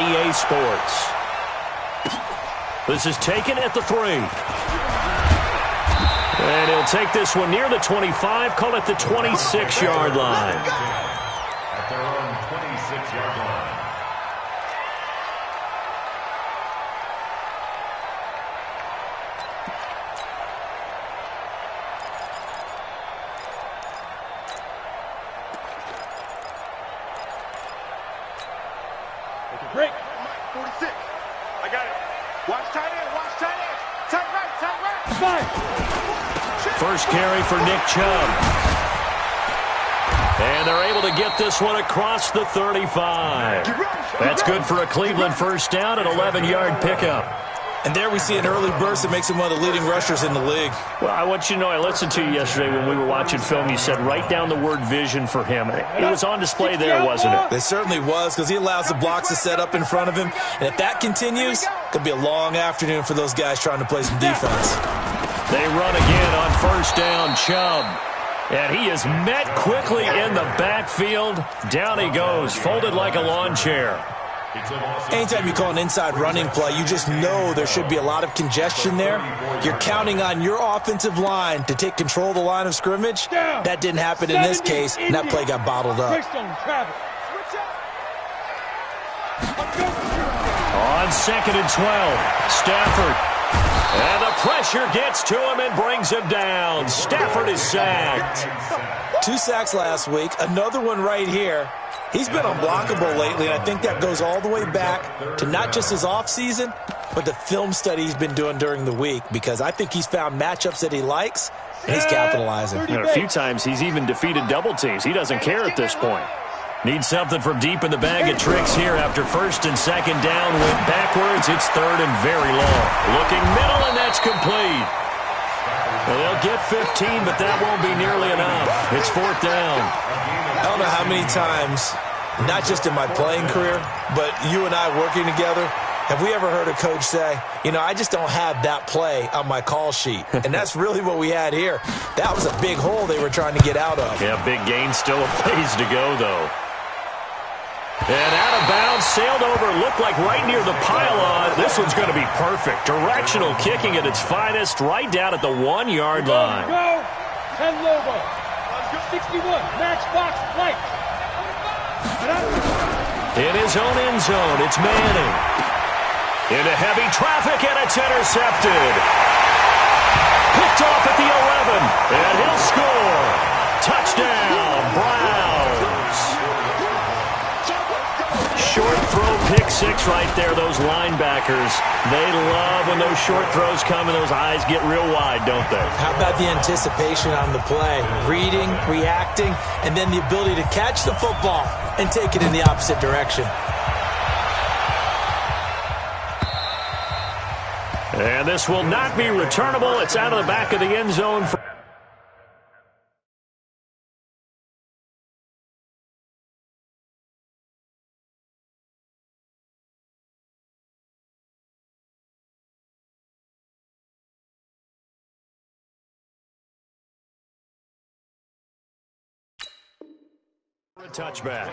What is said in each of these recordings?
EA Sports. This is taken at the 3. And he'll take this one near the 25, call it the 26-yard line. At their own 26-yard line. Break. 46. I got it. Watch tight end. Watch tight end. Tight right. Tight right. Five. First carry for Nick Chubb. And they're able to get this one across the 35. That's good for a Cleveland first down, an 11-yard pickup. And there we see an early burst that makes him one of the leading rushers in the league. Well, I want you to know, I listened to you yesterday when we were watching film. You said write down the word vision for him. It was on display there, wasn't it? It certainly was, because he allows the blocks to set up in front of him. And if that continues, it could be a long afternoon for those guys trying to play some defense. They run again on first down, Chubb. And he is met quickly in the backfield. Down he goes, folded like a lawn chair. Anytime you call an inside running play, you just know there should be a lot of congestion there. You're counting on your offensive line to take control of the line of scrimmage. That didn't happen in this case, and that play got bottled up. On 2nd and 12, Stafford. And the pressure gets to him and brings him down. Stafford is sacked. 2 sacks last week, another one right here. He's been unblockable lately, and I think that goes all the way back to not just his offseason, but the film study he's been doing during the week, because I think he's found matchups that he likes, and he's capitalizing. And a few times he's even defeated double teams. He doesn't care at this point. Needs something from deep in the bag of tricks here after 1st and 2nd down. Went backwards. It's 3rd and very long. Looking middle, and that's complete. Well, they'll get 15, but that won't be nearly enough. It's 4th down. I don't know how many times, not just in my playing career, but you and I working together, have we ever heard a coach say, you know, I just don't have that play on my call sheet. And that's really what we had here. That was a big hole they were trying to get out of. Yeah, big gain, still a ways to go, though. And out of bounds, sailed over, looked like right near the pylon. This one's going to be perfect. Directional kicking at its finest, right down at the 1-yard line. Go, 10 Lobo. 61, match box, flight. In his own end zone, it's Manning. Into heavy traffic, and it's intercepted. Picked off at the 11, and he'll score. Touchdown, Browns. Short throw, pick six right there. Those linebackers, they love when those short throws come and those eyes get real wide, don't they? How about the anticipation on the play? Reading, reacting, and then the ability to catch the football and take it in the opposite direction. And this will not be returnable. It's out of the back of the end zone. A touchback.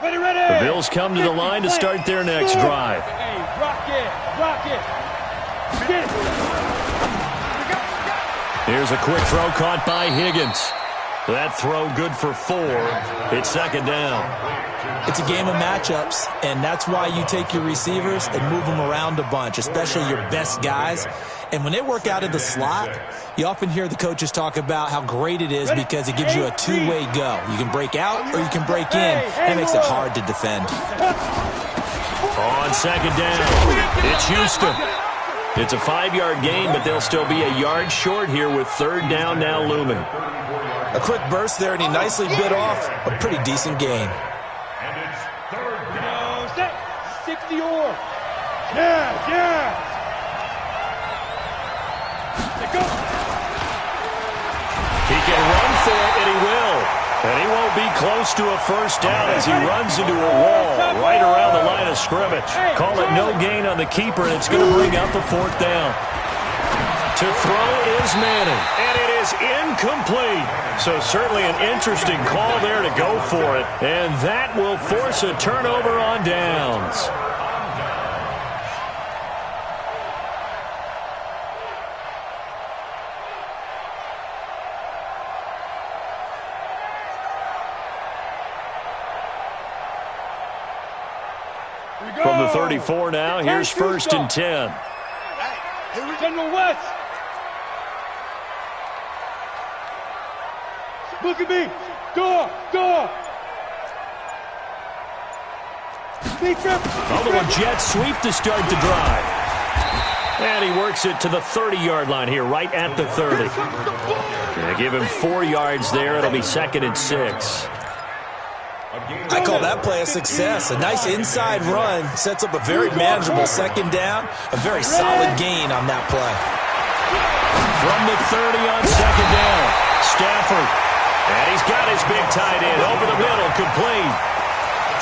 Ready, ready. The Bills come to the line to start their next drive. Hey, rock it, rock it. Get it. Here's a quick throw caught by Higgins. That throw good for 4. It's 2nd down. It's a game of matchups, and that's why you take your receivers and move them around a bunch, especially your best guys. And when they work out of the slot, you often hear the coaches talk about how great it is because it gives you a two-way go. You can break out or you can break in. That makes it hard to defend. On 2nd down, it's Houston. It's a 5-yard gain, but they'll still be a yard short here with 3rd down now looming. A quick burst there, and he nicely bit off a pretty decent gain. And it's 3rd down. Set. 60 or. Yeah, yeah. Let go. He can run for it, and he will. And he won't be close to a first down as he runs into a wall right around the line of scrimmage. Call it no gain on the keeper, and it's going to bring up a fourth down. To throw is Manning, and it is incomplete. So certainly an interesting call there to go for it, and that will force a turnover on downs. From the 34 now, here's 1st and 10. General West. Look at me. Door. Another jet sweep to start the drive. And he works it to the 30-yard line here, right at the 30. They give him 4 yards there. It'll be 2nd and 6. I call that play a success. A nice inside run sets up a very manageable second down. A very solid gain on that play. From the 30 on second down, Stafford. And he's got his big tight end over the middle, complete.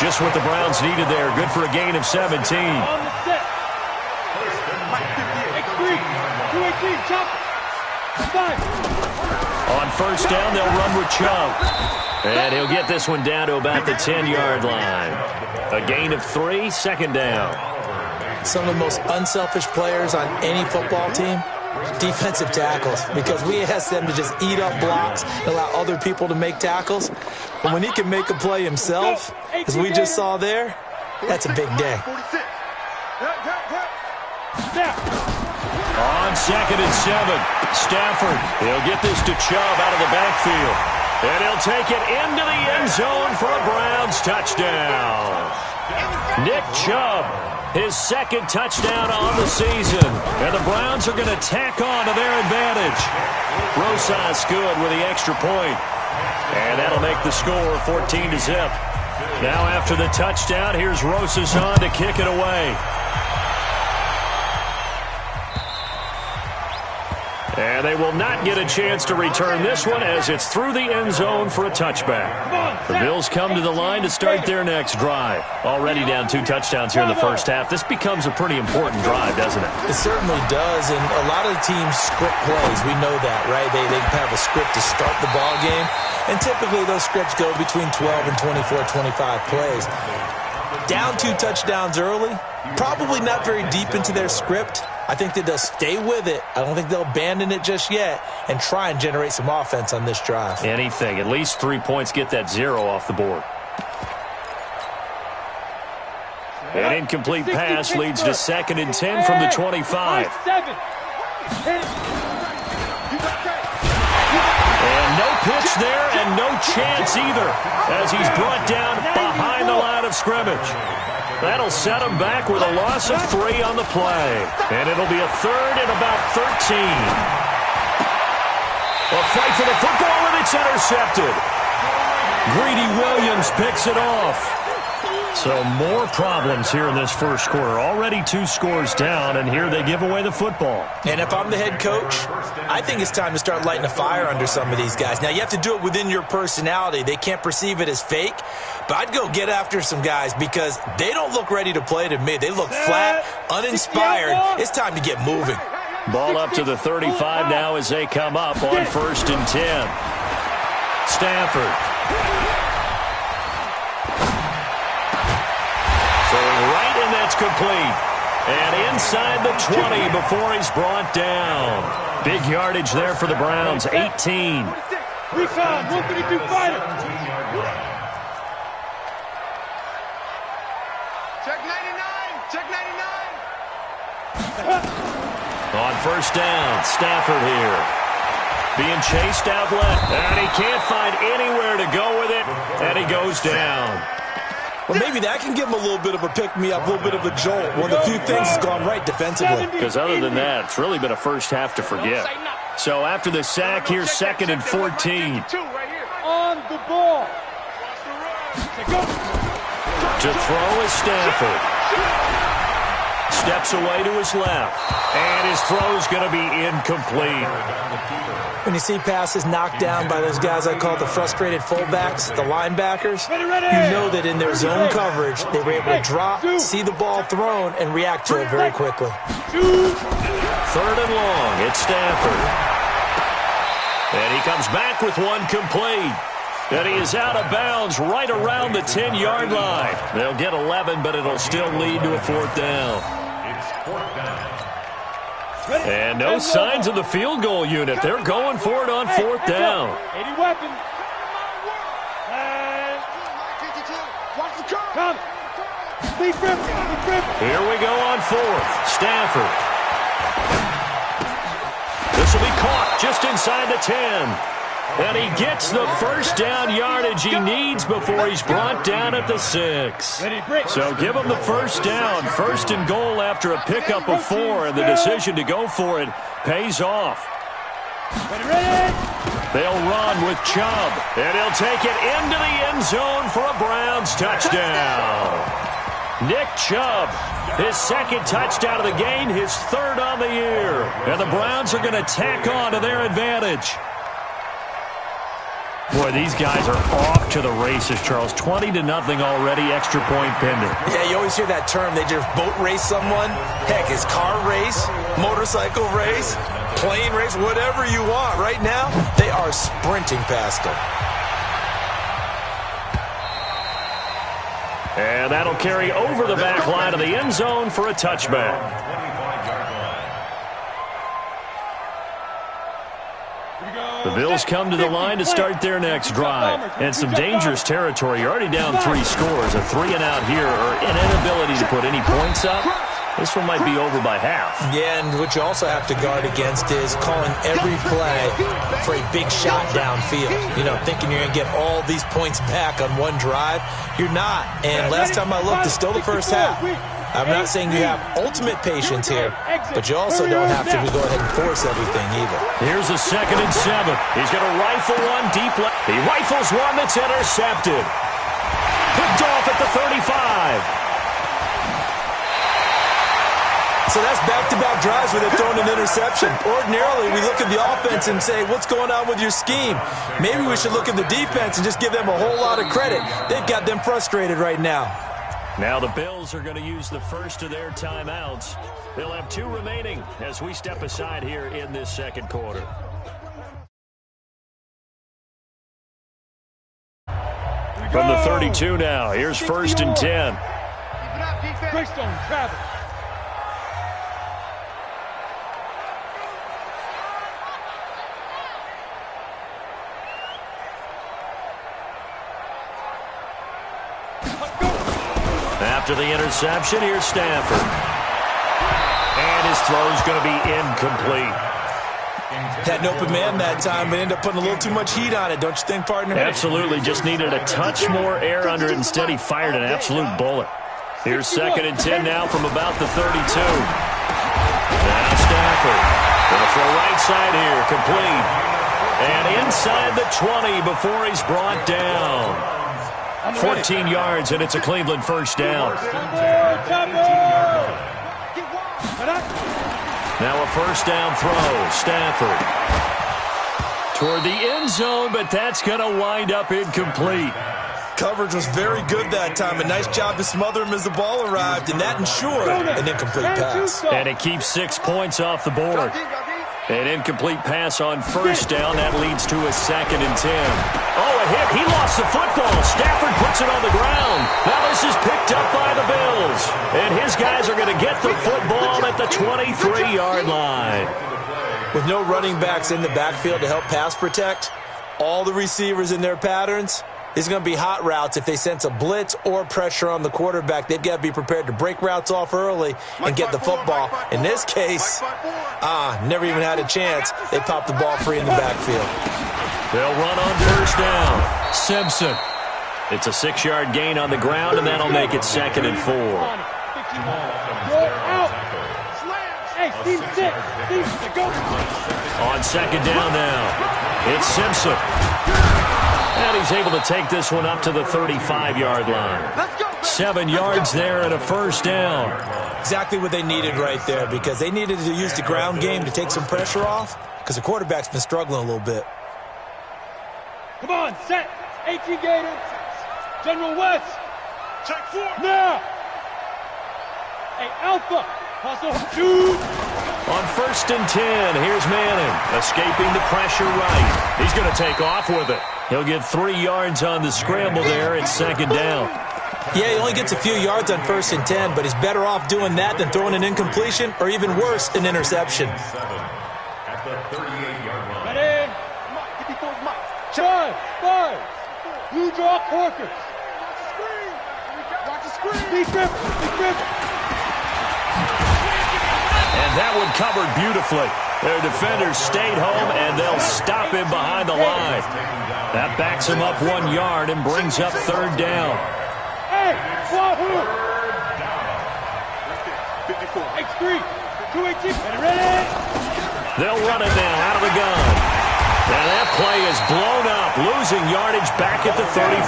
Just what the Browns needed there. Good for a gain of 17. On the set. X3. 218. Chop. 5. On first down, they'll run with Chubb. And he'll get this one down to about the 10-yard line. A gain of 3, second down. Some of the most unselfish players on any football team, defensive tackles, because we ask them to just eat up blocks and allow other people to make tackles. But when he can make a play himself, as we just saw there, that's a big day. On 2nd and 7, Stafford. He'll get this to Chubb out of the backfield. And he'll take it into the end zone for a Browns touchdown. Nick Chubb, his 2nd touchdown on the season. And the Browns are going to tack on to their advantage. Rosas good with the extra point. And that'll make the score 14-0. Now after the touchdown, here's Rosas on to kick it away. And they will not get a chance to return this one as it's through the end zone for a touchback. The Bills come to the line to start their next drive. Already down 2 touchdowns here in the first half. This becomes a pretty important drive, doesn't it? It certainly does, and a lot of the teams script plays. We know that, right? They have a script to start the ball game, and typically those scripts go between 12 and 24, 25 plays. Down 2 touchdowns early, probably not very deep into their script. I think that they'll stay with it. I don't think they'll abandon it just yet and try and generate some offense on this drive. Anything. At least 3 points, get that 0 off the board. An incomplete pass leads to 2nd and 10 from the 25. And no pitch there and no chance either as he's brought down behind the line of scrimmage. That'll set him back with a loss of 3 on the play. And it'll be a 3rd and about 13. A fight for the football, and it's intercepted. Greedy Williams picks it off. So more problems here in this first quarter. Already 2 scores down, and here they give away the football. And if I'm the head coach, I think it's time to start lighting a fire under some of these guys. Now, you have to do it within your personality. They can't perceive it as fake. But I'd go get after some guys because they don't look ready to play to me. They look flat, uninspired. It's time to get moving. Ball up to the 35 now as they come up on 1st and 10. Stafford. Throwing right, and that's complete. And inside the 20 before he's brought down. Big yardage there for the Browns, 18. We found 152 fighter. Check 99. Check 99. On first down, Stafford here. Being chased out left, and he can't find anywhere to go with it, and he goes down. Well, maybe that can give him a little bit of a pick-me-up, a little bit of a jolt. One of the few things has gone right defensively. Because other than that, it's really been a first half to forget. So after the sack, here's 2nd and 14. On the ball. To throw is Stafford. steps away to his left. And his throw's going to be incomplete. When you see passes knocked down by those guys I call the frustrated fullbacks, the linebackers, you know that in their zone coverage, they were able to drop, see the ball thrown, and react to it very quickly. 3rd and long. It's Stafford. And he comes back with one complete. And he is out of bounds right around the 10-yard line. They'll get 11, but it'll still lead to a 4th down. It's 4th down. And no signs of the field goal unit. They're going for it on 4th down. 80 weapons. Come. Here we go on 4th. Stafford. This will be caught just inside the 10. And he gets the first down yardage he needs before he's brought down at the 6. So give him the first down. 1st and goal after a pickup of 4, and the decision to go for it pays off. They'll run with Chubb, and he'll take it into the end zone for a Browns touchdown. Nick Chubb, his 2nd touchdown of the game, his 3rd on the year. And the Browns are going to tack on to their advantage. Boy, these guys are off to the races, Charles. 20-0 already, extra point pending. Yeah, you always hear that term. They just boat race someone. Heck, it's car race, motorcycle race, plane race, whatever you want. Right now, they are sprinting past them. And that'll carry over the back line of the end zone for a touchback. The Bills come to the line to start their next drive. And some dangerous territory. You're already down 3 scores. A 3-and-out here or an inability to put any points up. This one might be over by half. Yeah, and what you also have to guard against is calling every play for a big shot downfield. You know, thinking you're going to get all these points back on one drive. You're not. And last time I looked, it's still the first half. I'm not saying you have ultimate patience here, but you also don't have to go ahead and force everything either. Here's a 2nd and 7. He's going to rifle one deep left. He rifles one that's intercepted. Picked off at the 35. So that's back-to-back drives where they've thrown an interception. Ordinarily, we look at the offense and say, what's going on with your scheme? Maybe we should look at the defense and just give them a whole lot of credit. They've got them frustrated right now. Now the Bills are going to use the first of their timeouts. They'll have 2 remaining as we step aside here in this 2nd quarter. From the 32 now, here's 1st and 10. Greystone, Travis. After the interception, here's Stafford. And his throw's going to be incomplete. Had an open man that time, but ended up putting a little too much heat on it, don't you think, partner? Absolutely. Just needed a touch more air under it. Instead, he fired an absolute bullet. Here's 2nd and 10 now from about the 32. Now Stafford. Gonna throw right side here, complete. And inside the 20 before he's brought down. 14 yards, and it's a Cleveland first down. Now a first down throw. Stafford. Toward the end zone, but that's going to wind up incomplete. Coverage was very good that time. A nice job to smother him as the ball arrived, and that ensured an incomplete pass. And it keeps 6 points off the board. An incomplete pass on first down. That leads to a 2nd and 10. Oh, a hit. He lost the football. Stafford puts it on the ground. Now this is picked up by the Bills. And his guys are going to get the football at the 23-yard line. With no running backs in the backfield to help pass protect, all the receivers in their patterns, these are going to be hot routes. If they sense a blitz or pressure on the quarterback, they've got to be prepared to break routes off early and get the football. In this case, never even had a chance. They popped the ball free in the backfield. They'll run on first down. Simpson. It's a 6-yard gain on the ground, and that'll make it 2nd and 4. On 2nd down now, it's Simpson. And he's able to take this one up to the 35-yard line. 7 yards there and a first down. Exactly what they needed right there, because they needed to use the ground game to take some pressure off, because the quarterback's been struggling a little bit. Come on, set. 18 Gators. General West. Check 4. Now. Hey, Alpha. Hustle. Shoot. On 1st and 10, here's Manning, escaping the pressure right. He's going to take off with it. He'll get 3 yards on the scramble there. It's 2nd down. Yeah, he only gets a few yards on 1st and 10, but he's better off doing that than throwing an incompletion or even worse, an interception. At the 38-yard line. Ready? Mike, get these boys, Mike. Five. You draw corkers. Watch the screen. Be grip. And that one covered beautifully. Their defenders stayed home, and they'll stop him behind the line. That backs him up 1 yard and brings up 3rd down. Hey, Wahoo. 54. X3. 218. Ready? They'll run it now out of the gun. And that play is blown up, losing yardage back at the 35.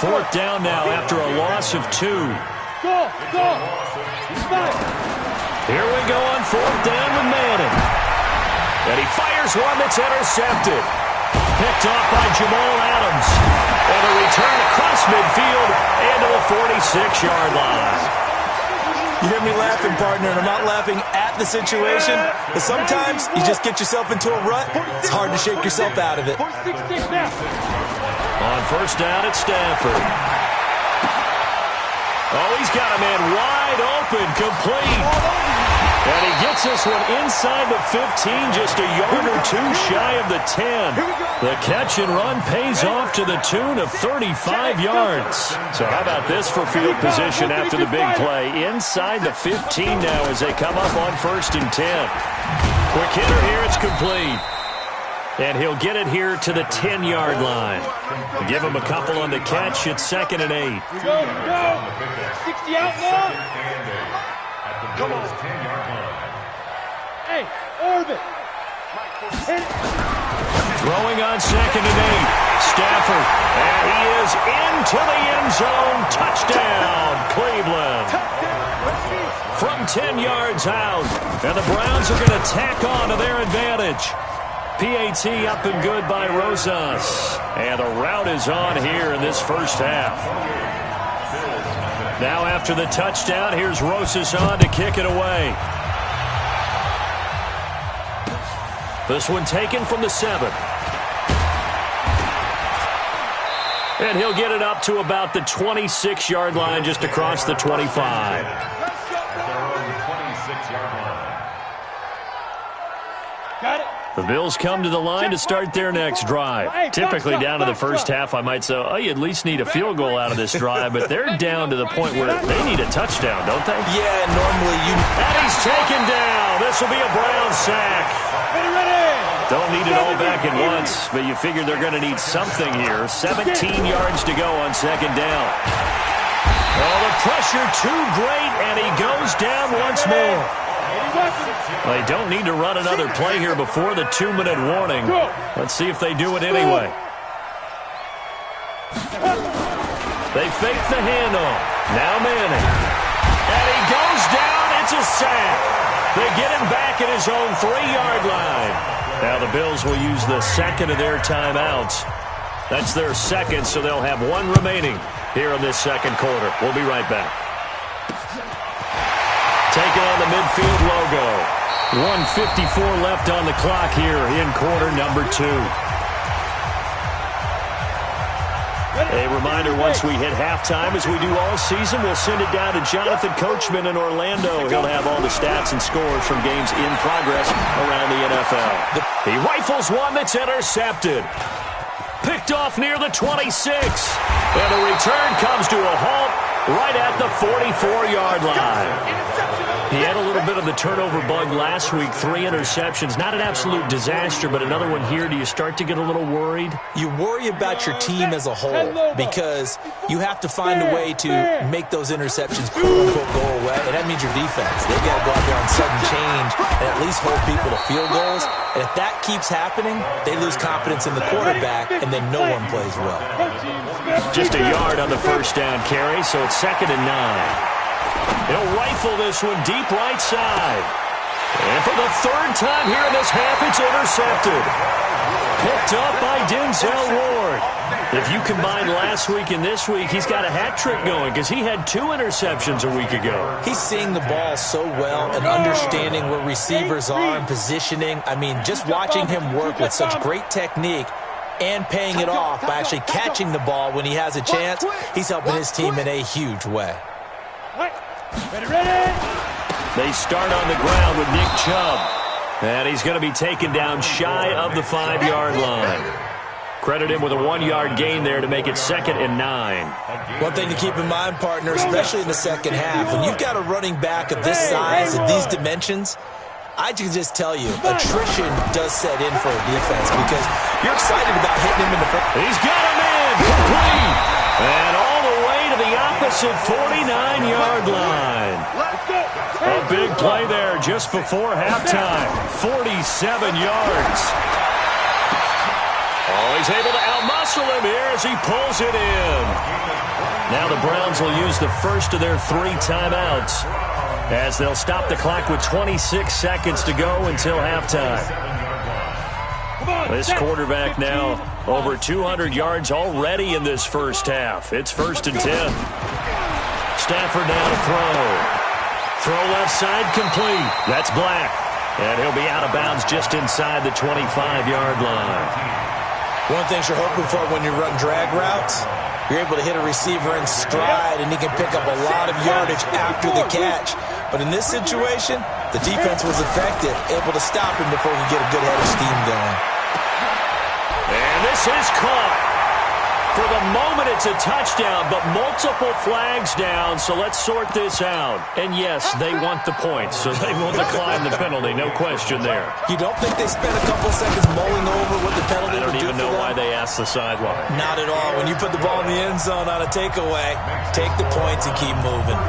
4th down now after a loss of 2. Go. Here we go on 4th down with Manning. And he fires one that's intercepted. Picked off by Jamal Adams. And a return across midfield and to the 46-yard line. You hear me laughing, partner, and I'm not laughing at the situation, but sometimes you just get yourself into a rut. It's hard to shake yourself out of it. 46 now. On 1st down at Stanford. Oh, he's got a man wide open, complete. And he gets this one inside the 15, just a yard or 2 shy of the 10. The catch and run pays off to the tune of 35 yards. So how about this for field position after the big play? Inside the 15 now as they come up on 1st and 10. Quick hitter here, it's complete. And he'll get it here to the 10-yard line. Give him a couple on the catch. It's 2nd and 8. Go. 60 out now. Come on. 10-yard line. Hey, orbit. Throwing on 2nd and 8. Stafford. And he is into the end zone. Touchdown, Cleveland. From 10 yards out. And the Browns are going to tack on to their advantage. PAT up and good by Rosas. And the rout is on here in this first half. Now after the touchdown, here's Rosas on to kick it away. This one taken from the 7. And he'll get it up to about the 26-yard line, just across the 25. Got it. The Bills come to the line to start their next drive. Typically down to the first half, I might say, oh, you at least need a field goal out of this drive, but they're down to the point where they need a touchdown, don't they? Yeah, normally you... And he's taken down. This will be a Brown sack. Ready. Don't need it all back at once, but you figure they're going to need something here. 17 yards to go on 2nd down. Oh, the pressure too great, and he goes down once more. They don't need to run another play here before the 2-minute warning. Let's see if they do it anyway. They fake the handoff. Now Manning. And he goes down. It's a sack. They get him back at his own 3-yard line. Now the Bills will use the second of their timeouts. That's their second, so they'll have 1 remaining here in this second quarter. We'll be right back. Taking on the midfield logo. 1:54 left on the clock here in quarter number 2. A reminder, once we hit halftime, as we do all season, we'll send it down to Jonathan Coachman in Orlando. He'll have all the stats and scores from games in progress around the NFL. He rifles one that's intercepted. Picked off near the 26. And the return comes to a halt right at the 44-yard line. He had a little bit of the turnover bug last week, 3 interceptions. Not an absolute disaster, but another one here. Do you start to get a little worried? You worry about your team as a whole because you have to find a way to make those interceptions quote-unquote go away, and that means your defense. They've got to go out there on sudden change and at least hold people to field goals. And if that keeps happening, they lose confidence in the quarterback, and then no one plays well. Just a yard on the first down carry, so it's 2nd and 9. He'll rifle this one deep right side. And for the 3rd time here in this half, it's intercepted. Picked up by Denzel Ward. If you combine last week and this week, he's got a hat trick going because he had 2 interceptions a week ago. He's seeing the ball so well and understanding where receivers are and positioning. I mean, just watching him work with such great technique and paying it off by actually catching the ball when he has a chance, he's helping his team in a huge way. Ready. They start on the ground with Nick Chubb. And he's going to be taken down shy of the 5-yard line. Credit him with a 1-yard gain there to make it 2nd and 9. One thing to keep in mind, partner, especially in the second half, when you've got a running back of this size, of these dimensions, I can just tell you, attrition does set in for a defense because you're excited about hitting him in the front. He's got him in, complete, and all the way to the opposite 49-yard line. A big play there just before halftime, 47 yards. Oh, he's able to outmuscle him here as he pulls it in. Now the Browns will use the first of their 3 timeouts as they'll stop the clock with 26 seconds to go until halftime. This quarterback now over 200 yards already in this first half. It's 1st and 10. Stafford now to throw. Throw left side complete. That's Black. And he'll be out of bounds just inside the 25-yard line. One thing you're hoping for when you run drag routes, you're able to hit a receiver in stride, and he can pick up a lot of yardage after the catch. But in this situation, the defense was effective, able to stop him before he could get a good head of steam going. And this is caught. For the moment, it's a touchdown, but multiple flags down, so let's sort this out. And yes, they want the points, so they will decline the penalty, no question there. You don't think they spent a couple seconds mulling over what the penalty would do? I don't even know why they asked the sideline. Not at all. When you put the ball in the end zone on a takeaway, take the points and keep moving.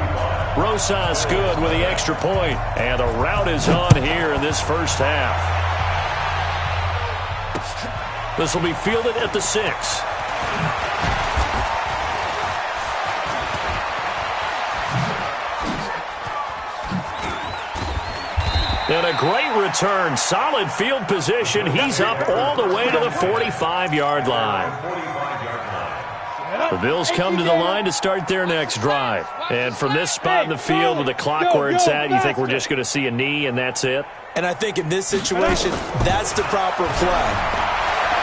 Rosas good with the extra point, and the route is on here in this first half. This will be fielded at the 6. And a great return. Solid field position. He's up all the way to the 45-yard line. The Bills come to the line to start their next drive. And from this spot in the field with the clock where it's at, you think we're just going to see a knee and that's it? And I think in this situation, that's the proper play.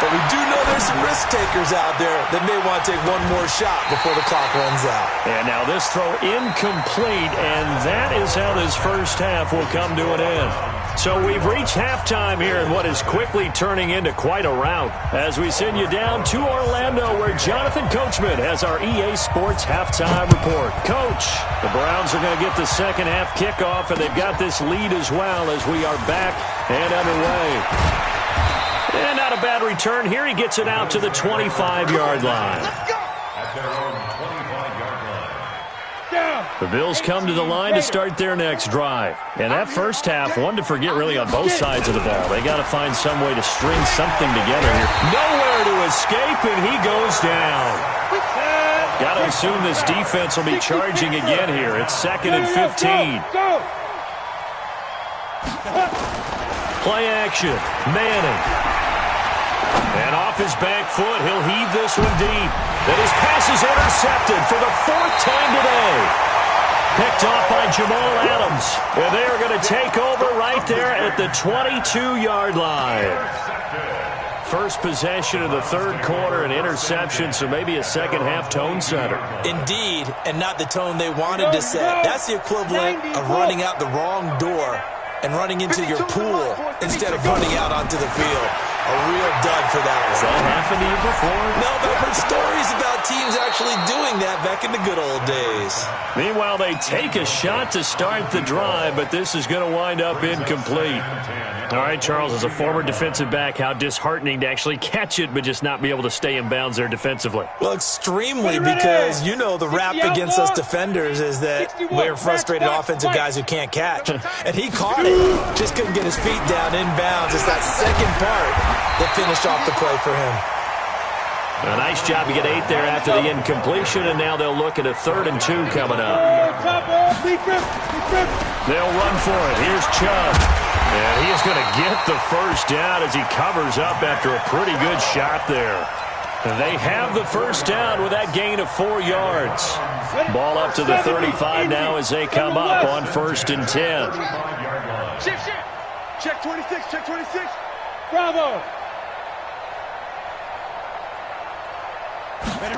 But we do know there's some risk takers out there that may want to take one more shot before the clock runs out. And now this throw incomplete, and that is how this first half will come to an end. So we've reached halftime here in what is quickly turning into quite a rout as we send you down to Orlando where Jonathan Coachman has our EA Sports halftime report. Coach, the Browns are going to get the second half kickoff, and they've got this lead as well as we are back and underway. And not a bad return here. He gets it out to the 25-yard line. At their own 25-yard line. The Bills come to the line to start their next drive. And that first half, one to forget really on both sides of the ball. They got to find some way to string something together here. Nowhere to escape, and he goes down. Got to assume this defense will be charging again here. It's 2nd and 15. Play action. Manning. And off his back foot, he'll heave this one deep. Then his pass is intercepted for the 4th time today. Picked off by Jamal Adams. And they are going to take over right there at the 22-yard line. First possession of the third quarter, an interception, so maybe a second-half tone setter. Indeed, and not the tone they wanted to set. That's the equivalent of running out the wrong door and running into your pool instead of running out onto the field. A real dud for that one. Has that happened to you before? No, but I've heard stories about teams actually doing that back in the good old days. Meanwhile, they take a shot to start the drive, but this is going to wind up incomplete. All right, Charles, as a former defensive back, how disheartening to actually catch it but just not be able to stay in bounds there defensively. Well, extremely, because you know the rap against us defenders is that we're frustrated offensive guys who can't catch. And he caught it, just couldn't get his feet down in bounds. It's that second part that finished off the play for him. A nice job to get 8 there after the incompletion, and now they'll look at a 3rd and 2 coming up. They'll run for it. Here's Chubb. And he is going to get the first down as he covers up after a pretty good shot there. And they have the first down with that gain of 4 yards. Ball up to the 35 now as they come up on 1st and 10. Shift. Check 26, check 26. Bravo. Ready.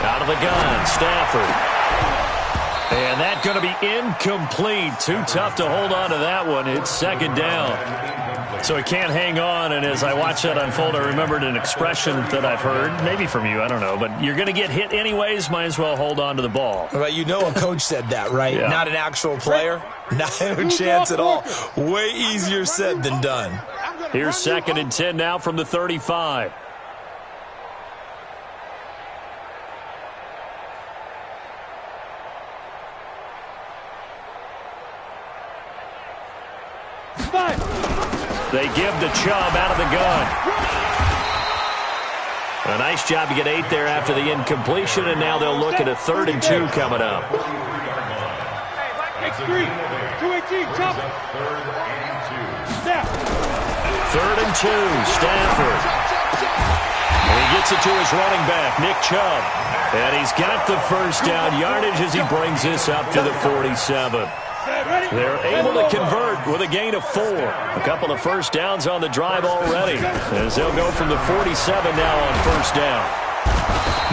Out of the gun, Stafford. And that's going to be incomplete. Too tough to hold on to that one. It's 2nd down. So he can't hang on, and as I watch that unfold, I remembered an expression that I've heard, maybe from you, I don't know, but you're going to get hit anyways, might as well hold on to the ball. Well, you know a coach said that, right? Yeah. Not an actual player. Not a chance at all. Way easier said than done. Here's 2nd and 10 now from the 35. They give to Chubb out of the gun. A nice job to get 8 there after the incompletion, and now they'll look at a 3rd and 2 coming up. X3, 218, chop. 3rd and 2, Stafford. And he gets it to his running back, Nick Chubb. And he's got the first down yardage as he brings this up to the 47. They're able to convert with a gain of 4. A couple of first downs on the drive already, as they'll go from the 47 now on 1st down.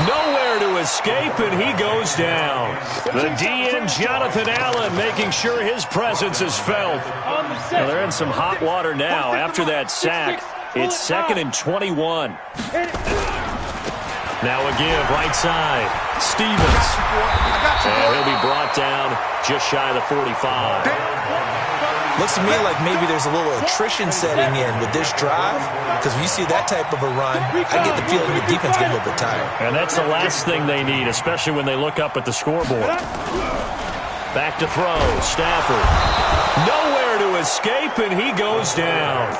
Nowhere to escape, and he goes down. The DN, Jonathan Allen, making sure his presence is felt. Well, they're in some hot water now after that sack. It's 2nd and 21. Now a give, right side. Stevens. And he'll be brought down just shy of the 45. Looks to me like maybe there's a little attrition setting in with this drive, because when you see that type of a run, I get the feeling the defense gets a little bit tired. And that's the last thing they need, especially when they look up at the scoreboard. Back to throw, Stafford. Nowhere to escape, and he goes down.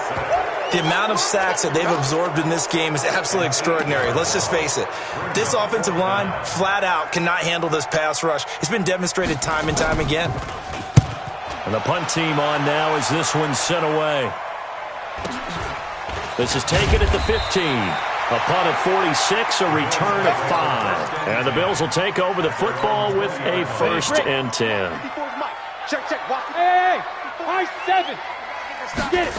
The amount of sacks that they've absorbed in this game is absolutely extraordinary. Let's just face it. This offensive line, flat out, cannot handle this pass rush. It's been demonstrated time and time again. And the punt team on now as this one's sent away. This is taken at the 15. A punt of 46, a return of 5. And the Bills will take over the football with a 1st and 10. Check. Hey, high 7. Get it.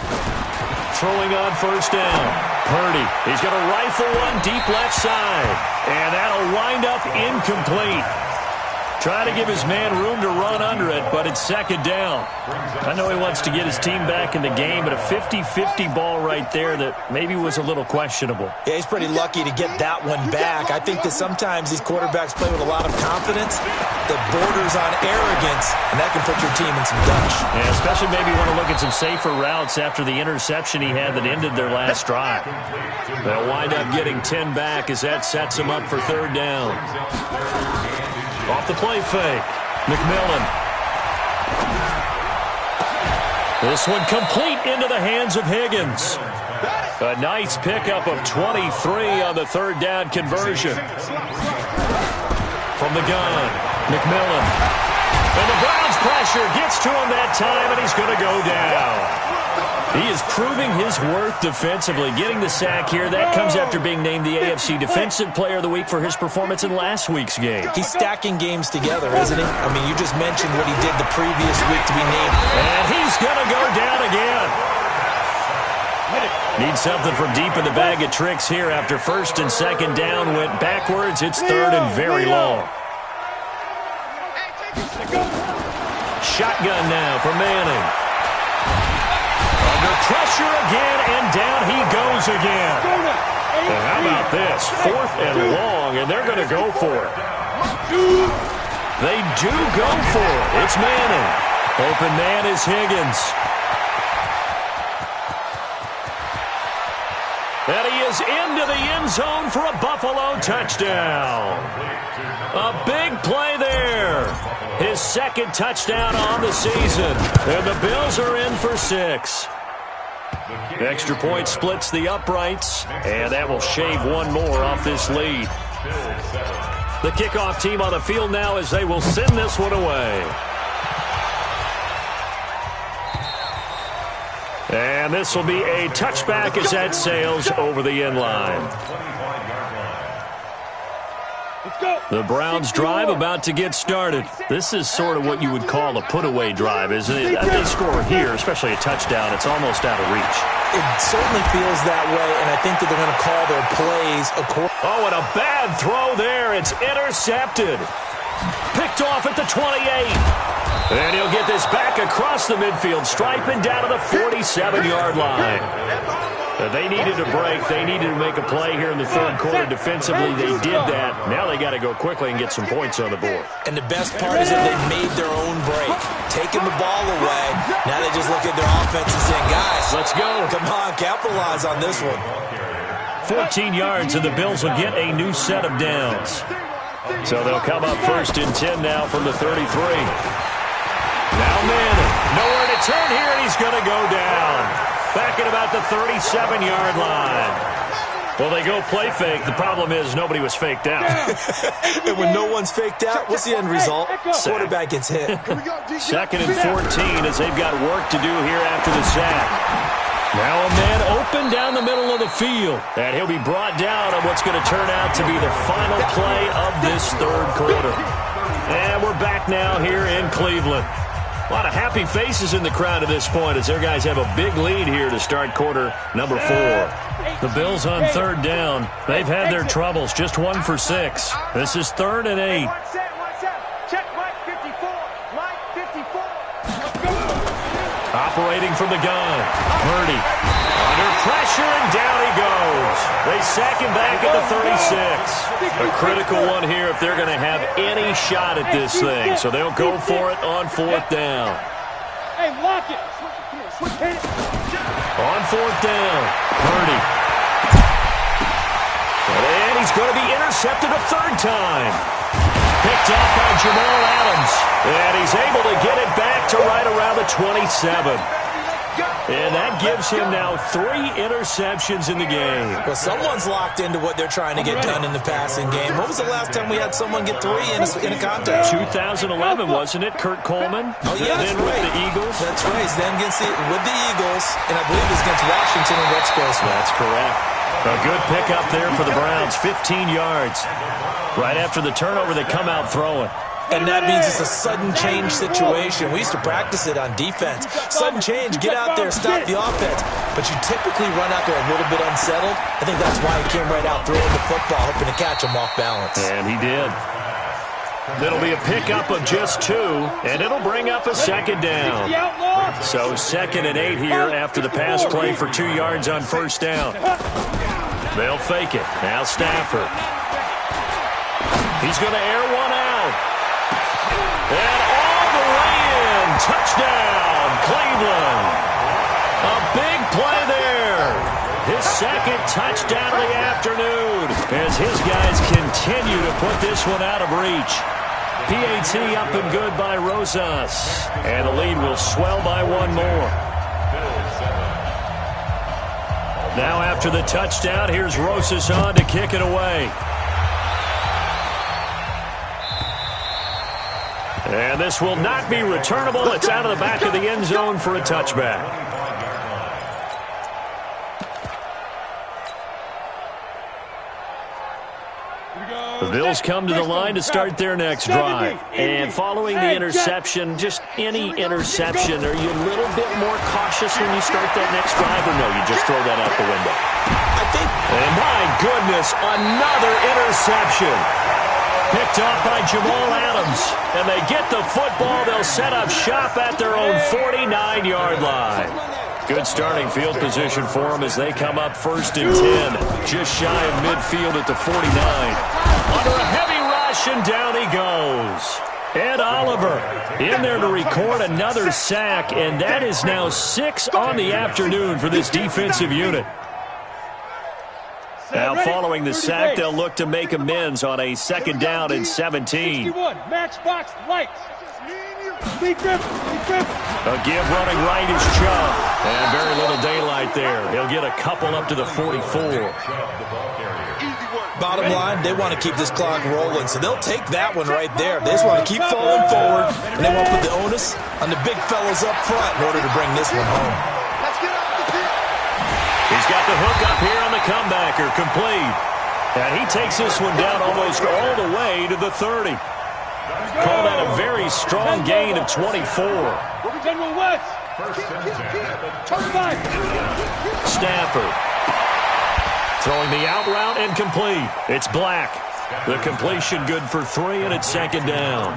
Throwing on 1st down. Purdy. He's going to rifle one deep left side. And that'll wind up incomplete. Try to give his man room to run under it, but it's 2nd down. I know he wants to get his team back in the game, but a 50-50 ball right there that maybe was a little questionable. Yeah, he's pretty lucky to get that one back. I think that sometimes these quarterbacks play with a lot of confidence that borders on arrogance, and that can put your team in some dutch. Yeah, especially maybe want to look at some safer routes after the interception he had that ended their last drive. They'll wind up getting 10 back as that sets them up for 3rd down. Off the play fake. McMillan. This one complete into the hands of Higgins. A nice pickup of 23 on the 3rd down conversion. From the gun, McMillan. And the Browns pressure gets to him that time, and he's going to go down. He is proving his worth defensively, getting the sack here. That comes after being named the AFC Defensive Player of the Week for his performance in last week's game. He's stacking games together, isn't he? I mean, you just mentioned what he did the previous week to be named. And he's going to go down again. Need something from deep in the bag of tricks here after 1st and 2nd down went backwards. It's 3rd and very long. Shotgun now for Manning. Under pressure again, and down he goes again. And how about this? 4th and long, and they're going to go for it. They do go for it. It's Manning. Open man is Higgins. And he is into the end zone for a Buffalo touchdown. A big play there. His 2nd touchdown on the season. And the Bills are in for 6. Extra point splits the uprights, and that will shave one more off this lead. The kickoff team on the field now as they will send this one away. And this will be a touchback as that sails over the end line. The Browns drive about to get started. This is sort of what you would call a put-away drive, isn't it? If they score here, especially a touchdown, it's almost out of reach. It certainly feels that way, and I think that they're going to call their plays according. Oh, and a bad throw there. It's intercepted. Picked off at the 28. And he'll get this back across the midfield stripe and down to the 47-yard line. They needed a break. They needed to make a play here in the 3rd quarter defensively. They did that. Now they got to go quickly and get some points on the board. And the best part is that they made their own break, taking the ball away. Now they just look at their offense and saying, guys, let's go. Come on, capitalize on this one. 14 yards, and the Bills will get a new set of downs. So they'll come up 1st and 10 now from the 33. Now Manning. Nowhere to turn here, and he's going to go down. Back at about the 37-yard line. Well, they go play fake. The problem is nobody was faked out. And when no one's faked out, what's the end result? Quarterback gets hit. 2nd and 14 as they've got work to do here after the sack. Now a man open down the middle of the field. And he'll be brought down on what's going to turn out to be the final play of this 3rd quarter. And we're back now here in Cleveland. A lot of happy faces in the crowd at this point as their guys have a big lead here to start quarter number 4. The Bills on 3rd down. They've had their troubles, just 1 for 6. This is 3rd and 8. Check Mike 54. Mike 54. Operating from the gun. Purdy under pressure, and down he goes. They sack him back at the 36. A critical one here if they're going to have any shot at this thing. So they'll go for it on 4th down. Hey, lock it. On 4th down, Purdy. And he's going to be intercepted a 3rd time. Picked off by Jamal Adams. And he's able to get it back to right around the 27. And that gives him now 3 interceptions in the game. Well, someone's locked into what they're trying to get done in the passing game. When was the last time we had someone get 3 in a contest? 2011, wasn't it? Kurt Coleman? Oh, yeah, then with the Eagles? That's right. Then with the Eagles, and I believe it's against Washington and Rex Grossman. That's correct. A good pickup there for the Browns, 15 yards. Right after the turnover, they come out throwing. And that means it's a sudden change situation. We used to practice it on defense. Sudden change, get out there, stop the offense. But you typically run out there a little bit unsettled. I think that's why he came right out throwing the football, hoping to catch him off balance. And he did. It'll be a pickup of just 2, and it'll bring up a 2nd down. So 2nd and 8 here after the pass play for 2 yards on 1st down. They'll fake it. Now Stafford. He's going to air one out. And all the way in. Touchdown, Cleveland. A big play there. His 2nd touchdown of the afternoon as his guys continue to put this one out of reach. PAT up and good by Rosas. And the lead will swell by 1 more. Now after the touchdown, here's Rosas on to kick it away. And this will not be returnable. It's out of the back of the end zone for a touchback. The Bills come to the line to start their next drive. And following the interception, just any interception, are you a little bit more cautious when you start that next drive, or no, you just throw that out the window? I think. And my goodness, another interception. Picked off by Jamal Adams. And they get the football. They'll set up shop at their own 49-yard line. Good starting field position for them as they come up 1st and 10. Just shy of midfield at the 49. Under a heavy rush, and down he goes. Ed Oliver in there to record another sack, and that is now 6 on the afternoon for this defensive unit. Now, following the sack, they'll look to make amends on a 2nd down and 17. Matchbox lights. A give running right is Chubb. And very little daylight there. He'll get a couple up to the 44. Bottom line, they want to keep this clock rolling, so they'll take that one right there. They just want to keep falling forward, and they want to put the onus on the big fellas up front in order to bring this one home. He's got the hook up here on the comebacker, complete. And he takes this one down almost all the way to the 30. Call that a very strong gain of 24. Stafford throwing the out route and complete. It's Black. The completion good for 3, and it's 2nd down.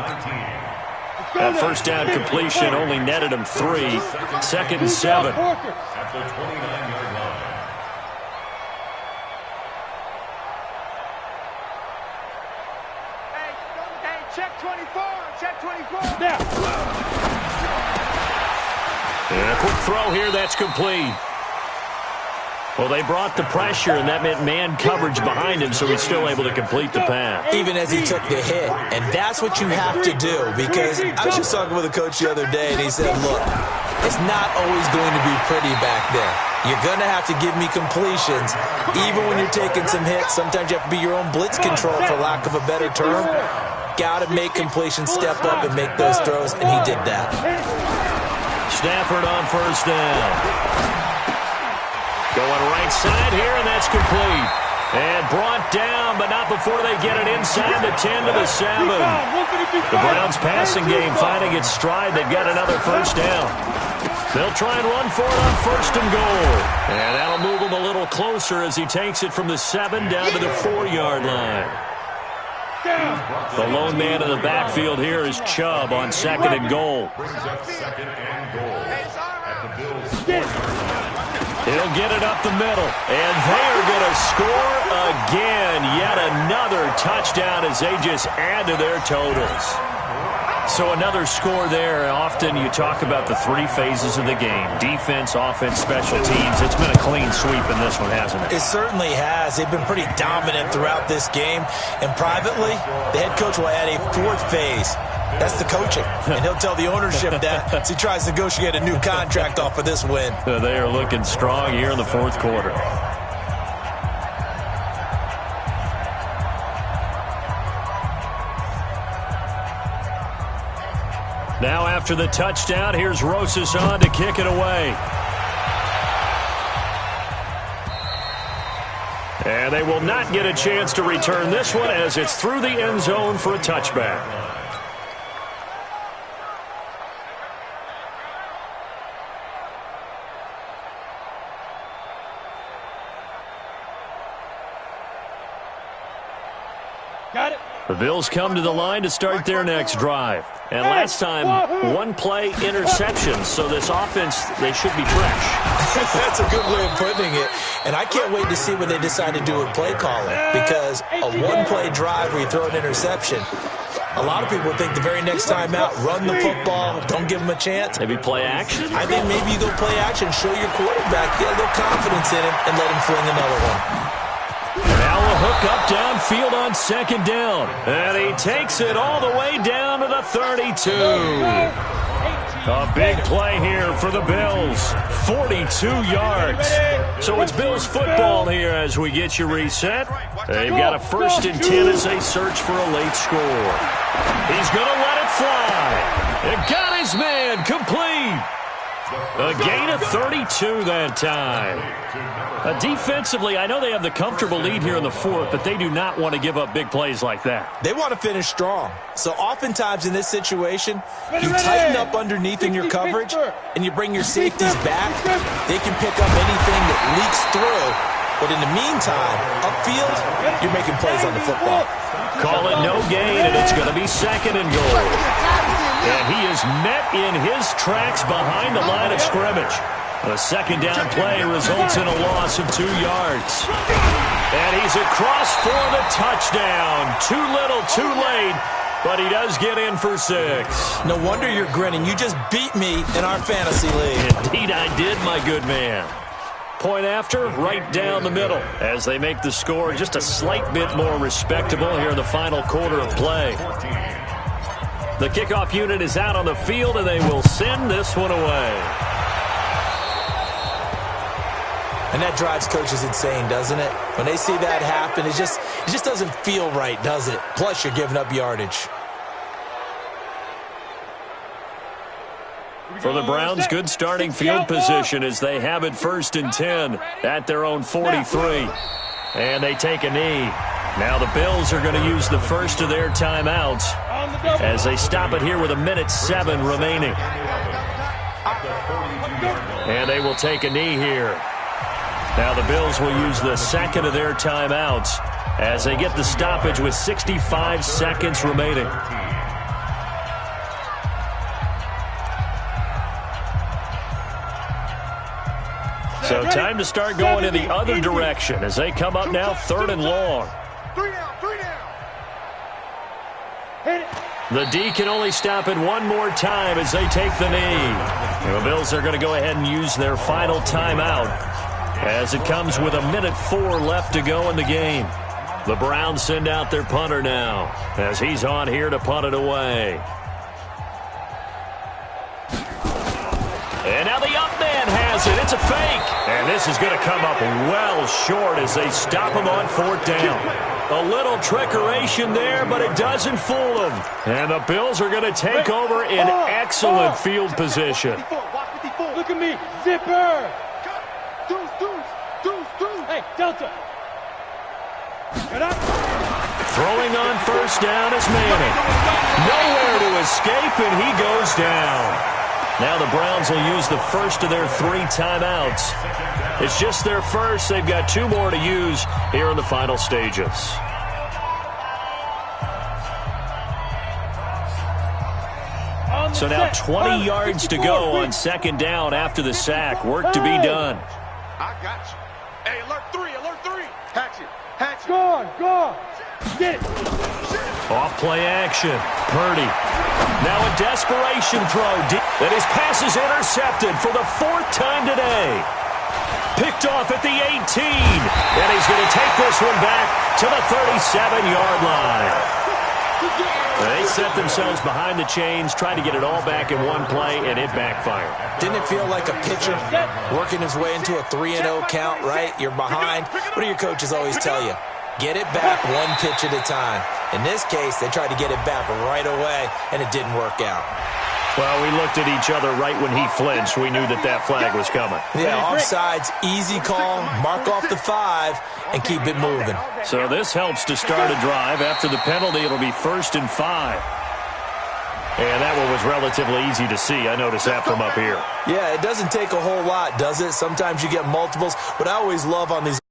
That 1st down completion only netted him 3. 2nd and 7. At the 29-yard line. Check 24. Check 24. Now. And a quick throw here. That's complete. Well, they brought the pressure, and that meant man coverage behind him, so he's still able to complete the pass. Even as he took the hit, and that's what you have to do, because I was just talking with a coach the other day, and he said, look, it's not always going to be pretty back there. You're going to have to give me completions. Even when you're taking some hits, sometimes you have to be your own blitz control, for lack of a better term. Got to make completions, step up, and make those throws, and he did that. Stafford on 1st down. Going right side here, and that's complete. And brought down, but not before they get it inside the 10 to the 7. The Browns passing game finding its stride. They've got another 1st down. They'll try and run for it on 1st and goal. And that'll move him a little closer as he takes it from the 7 down to the 4-yard line. The lone man in the backfield here is Chubb on 2nd and goal. Brings up 2nd and goal at the Bills' 4-yard line. He'll get it up the middle, and they're going to score again. Yet another touchdown as they just add to their totals. So another score there. Often you talk about the 3 phases of the game: defense, offense, special teams. It's been a clean sweep in this one, hasn't it? It certainly has. They've been pretty dominant throughout this game. And privately, the head coach will add a 4th phase. That's the coaching. And he'll tell the ownership that as he tries to negotiate a new contract off of this win. They are looking strong here in the 4th quarter. Now after the touchdown, here's Rosas on to kick it away. And they will not get a chance to return this one as it's through the end zone for a touchback. Got it. The Bills come to the line to start their next drive. And last time, 1-play interceptions. So this offense, they should be fresh. That's a good way of putting it. And I can't wait to see what they decide to do with play calling. Because a 1-play drive where you throw an interception, a lot of people think the very next time out, run the football, don't give them a chance. Maybe play action? I think maybe you go play action, show your quarterback, get a little confidence in him, and let him fling another one. Now a hook up downfield on 2nd down. And he takes it all the way down to the 32. A big play here for the Bills. 42 yards. So it's Bills football here as we get you reset. They've got a 1st and 10 as they search for a late score. He's going to let it fly. It got his man complete. A gain of 32 that time. Defensively, I know they have the comfortable lead here in the 4th, but they do not want to give up big plays like that. They want to finish strong. So oftentimes in this situation, you tighten up underneath in your coverage, and you bring your safeties back. They can pick up anything that leaks through. But in the meantime, upfield, you're making plays on the football. Call it no gain, and it's going to be 2nd and goal. And he is met in his tracks behind the line of scrimmage. The second down play results in a loss of 2 yards. And he's across for the touchdown. Too little, too late, but he does get in for 6. No wonder you're grinning. You just beat me in our fantasy league. Indeed I did, my good man. Point after, right down the middle, as they make the score just a slight bit more respectable here in the final quarter of play. The kickoff unit is out on the field, and they will send this one away. And that drives coaches insane, doesn't it? When they see that happen, it just doesn't feel right, does it? Plus, you're giving up yardage. For the Browns, good starting field position as they have it 1st and 10 at their own 43. And they take a knee. Now the Bills are going to use the first of their timeouts as they stop it here with 1:07 remaining. And they will take a knee here. Now the Bills will use the second of their timeouts as they get the stoppage with 65 seconds remaining. So time to start going in the other direction as they come up now 3rd and long. 3 down, 3 down. Hit it. The D can only stop it one more time as they take the knee. The Bills are going to go ahead and use their final timeout as it comes with 1:04 left to go in the game. The Browns send out their punter now as he's on here to punt it away. And now the up man has it. It's a fake. And this is going to come up well short as they stop him on 4th down. A little trickeration there, but it doesn't fool them. And the Bills are going to take over in excellent field position. 54, watch 54. Look at me. Zipper. Deuce. Hey, Delta. Get up. Throwing on 1st down is Manning. Nowhere to escape, and he goes down. Now the Browns will use the first of their 3 timeouts. It's just their first. They've got 2 more to use here in the final stages. So now 20 yards to go on 2nd down after the sack. Work to be done. I got you. Hey, alert 3. Hatch it. Go. Get it. Off play action. Purdy. Now a desperation throw. And his pass is intercepted for the 4th time today. Picked off at the 18. And he's going to take this one back to the 37-yard line. They set themselves behind the chains, trying to get it all back in one play, and it backfired. Didn't it feel like a pitcher working his way into a 3-0 count, right? You're behind. What do your coaches always tell you? Get it back one pitch at a time. In this case, they tried to get it back right away, and it didn't work out. Well, we looked at each other right when he flinched. We knew that flag was coming. Yeah, offsides, easy call, mark off the 5, and keep it moving. So this helps to start a drive. After the penalty, it'll be 1st and 5. And that one was relatively easy to see. I noticed that from up here. Yeah, it doesn't take a whole lot, does it? Sometimes you get multiples, but I always love on these